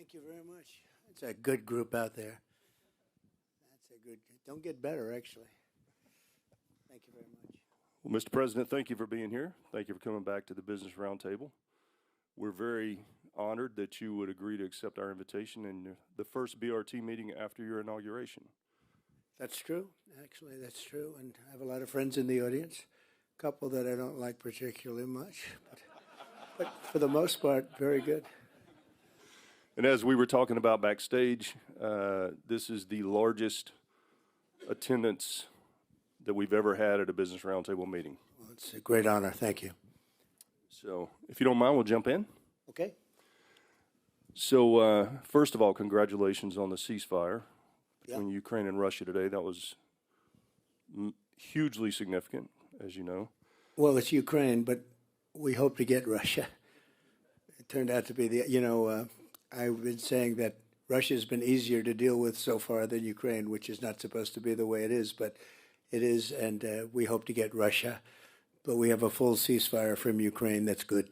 Thank you very much. It's a good group out there. That's a good. Don't get better, actually. Thank you very much. Well, Mr. President, thank you for being here. Thank you for coming back to the Business Roundtable. We're very honored that you would agree to accept our invitation in the first BRT meeting after your inauguration. That's true. Actually, that's true. And I have a lot of friends in the audience. A couple that I don't like particularly much, but for the most part, very good. And as we were talking about backstage, this is the largest attendance that we've ever had at a Business Roundtable meeting. Well, it's a great honor. Thank you. So if you don't mind, we'll jump in. Okay. So first of all, congratulations on the ceasefire between Ukraine and Russia today. That was hugely significant, as you know. Well, it's Ukraine, but we hope to get Russia. It turned out to be I've been saying that Russia's been easier to deal with so far than Ukraine, which is not supposed to be the way it is, but it is, and we hope to get Russia. But we have a full ceasefire from Ukraine. That's good.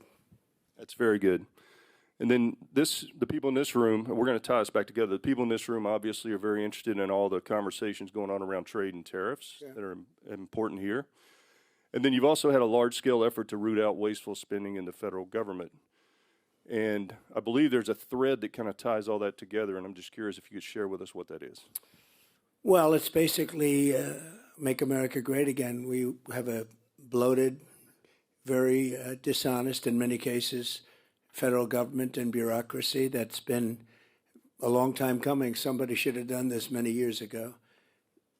That's very good. And then the people in this room, we're going to tie us back together. The people in this room obviously are very interested in all the conversations going on around trade and tariffs that are important here. And then you've also had a large-scale effort to root out wasteful spending in the federal government. And I believe there's a thread that kind of ties all that together, and I'm just curious if you could share with us what that is. Well, it's basically make America great again. We have a bloated, very dishonest in many cases, federal government and bureaucracy that's been a long time coming. Somebody should have done this many years ago.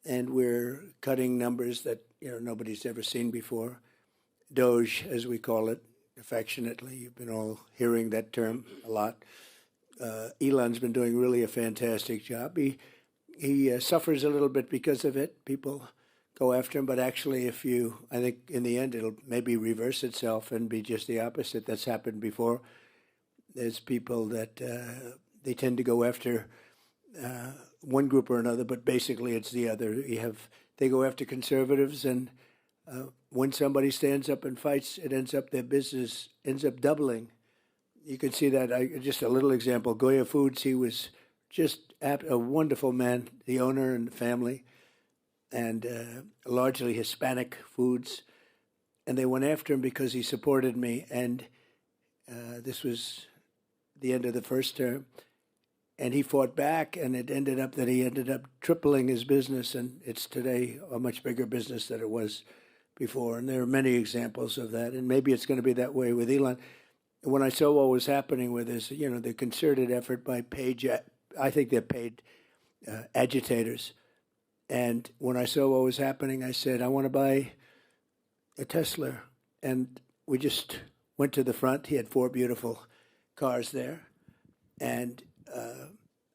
And we're cutting numbers that nobody's ever seen before. Doge, as we call it, affectionately. You've been all hearing that term a lot. Elon's been doing really a fantastic job. He suffers a little bit because of it. People go after him, but actually I think in the end it'll maybe reverse itself and be just the opposite. That's happened before. There's people that they tend to go after one group or another, but basically it's the other. They go after conservatives, and when somebody stands up and fights, their business ends up doubling. You can see that. Just a little example. Goya Foods, he was just a wonderful man, the owner and the family, and largely Hispanic foods. And they went after him because he supported me, and this was the end of the first term. And he fought back, and it ended up that he ended up tripling his business, and it's today a much bigger business than it was before. And there are many examples of that, and maybe it's going to be that way with Elon. When I saw what was happening with this, the concerted effort by paid, I think they're paid agitators. And when I saw what was happening, I said, I want to buy a Tesla. And we just went to the front. He had 4 beautiful cars there. And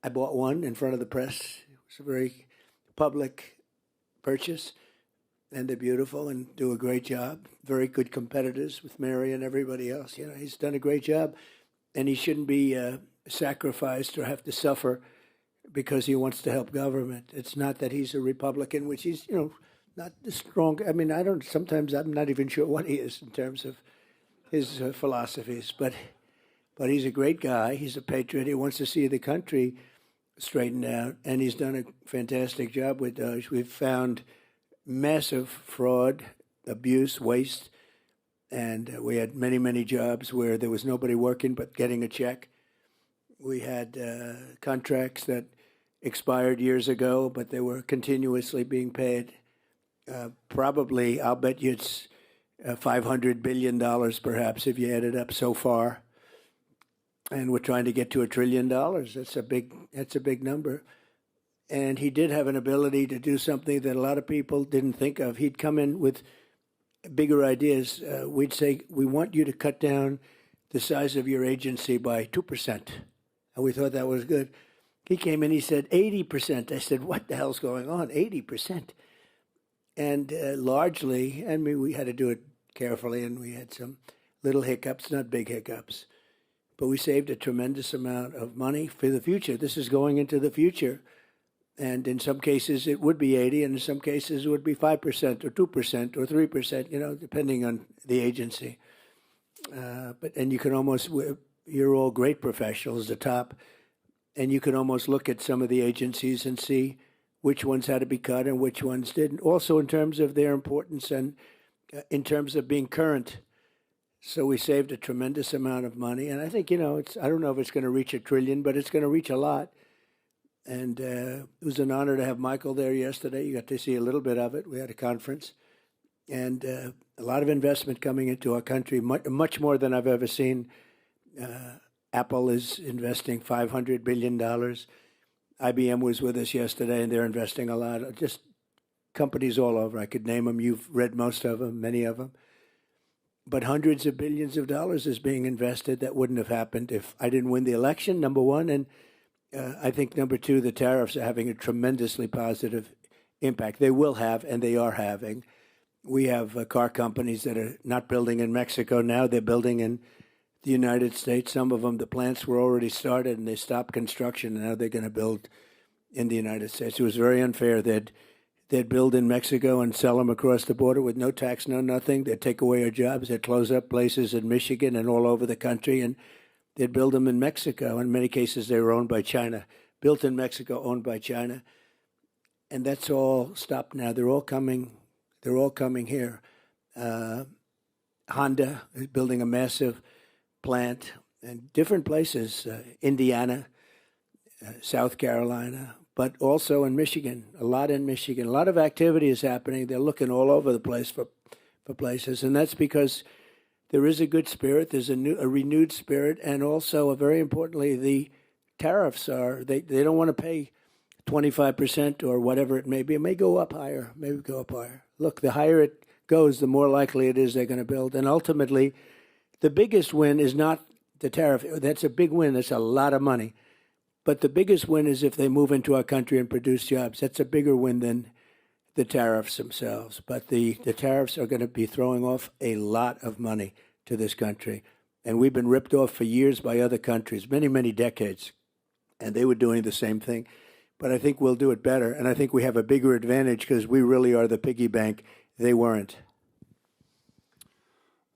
I bought one in front of the press. It was a very public purchase. And they're beautiful and do a great job. Very good competitors with Mary and everybody else. He's done a great job. And he shouldn't be sacrificed or have to suffer because he wants to help government. It's not that he's a Republican, which he's, not the strong. I mean, sometimes I'm not even sure what he is in terms of his philosophies. But he's a great guy. He's a patriot. He wants to see the country straightened out. And he's done a fantastic job with Doge. We've found massive fraud, abuse, waste, and we had many, many jobs where there was nobody working but getting a check. We had contracts that expired years ago, but they were continuously being paid. Probably, I'll bet you it's $500 billion perhaps if you add it up so far. And we're trying to get to $1 trillion. That's a big number. And he did have an ability to do something that a lot of people didn't think of. He'd come in with bigger ideas. We'd say, we want you to cut down the size of your agency by 2%. And we thought that was good. He came in, he said 80%. I said, what the hell's going on? 80%. And largely, we had to do it carefully, and we had some little hiccups, not big hiccups. But we saved a tremendous amount of money for the future. This is going into the future. And in some cases, it would be 80, and in some cases, it would be 5% or 2% or 3%, depending on the agency. And you can almost, you're all great professionals, the top and you can almost look at some of the agencies and see which ones had to be cut and which ones didn't. Also, in terms of their importance and in terms of being current. So we saved a tremendous amount of money, and I think I don't know if it's going to reach $1 trillion, but it's going to reach a lot. And it was an honor to have Michael there yesterday. You got to see a little bit of it. We had a conference, and a lot of investment coming into our country, much more than I've ever seen. Apple is investing $500 billion. IBM was with us yesterday, and they're investing a lot. Just companies all over. I could name them. You've read most of them, many of them. But hundreds of billions of dollars is being invested. That wouldn't have happened if I didn't win the election, number one. And I think, number two, the tariffs are having a tremendously positive impact. They will have, and they are having. We have car companies that are not building in Mexico now. They're building in the United States. Some of them, the plants were already started, and they stopped construction, and now they're going to build in the United States. It was very unfair. They'd build in Mexico and sell them across the border with no tax, no nothing. They'd take away our jobs. They'd close up places in Michigan and all over the country, and they'd build them in Mexico. In many cases, they were owned by China. Built in Mexico, owned by China. And that's all stopped now. They're all coming here. Honda is building a massive plant in different places, Indiana, South Carolina, but also in Michigan, a lot in Michigan. A lot of activity is happening. They're looking all over the place for places, and that's because there is a good spirit. There's a renewed spirit, and also, very importantly, the tariffs are, they don't want to pay 25% or whatever it may be. It may go up higher, maybe go up higher. Look, the higher it goes, the more likely it is they're going to build. And ultimately, the biggest win is not the tariff. That's a big win. That's a lot of money. But the biggest win is if they move into our country and produce jobs. That's a bigger win than the tariffs themselves. But the tariffs are going to be throwing off a lot of money to this country. And we've been ripped off for years by other countries, many, many decades. And they were doing the same thing. But I think we'll do it better. And I think we have a bigger advantage because we really are the piggy bank. They weren't.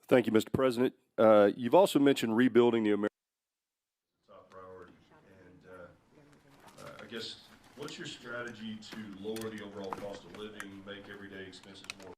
Thank you, Mr. President. You've also mentioned rebuilding the American top priority. And I guess, what's your strategy to lower the overall cost of living, make everyday expenses more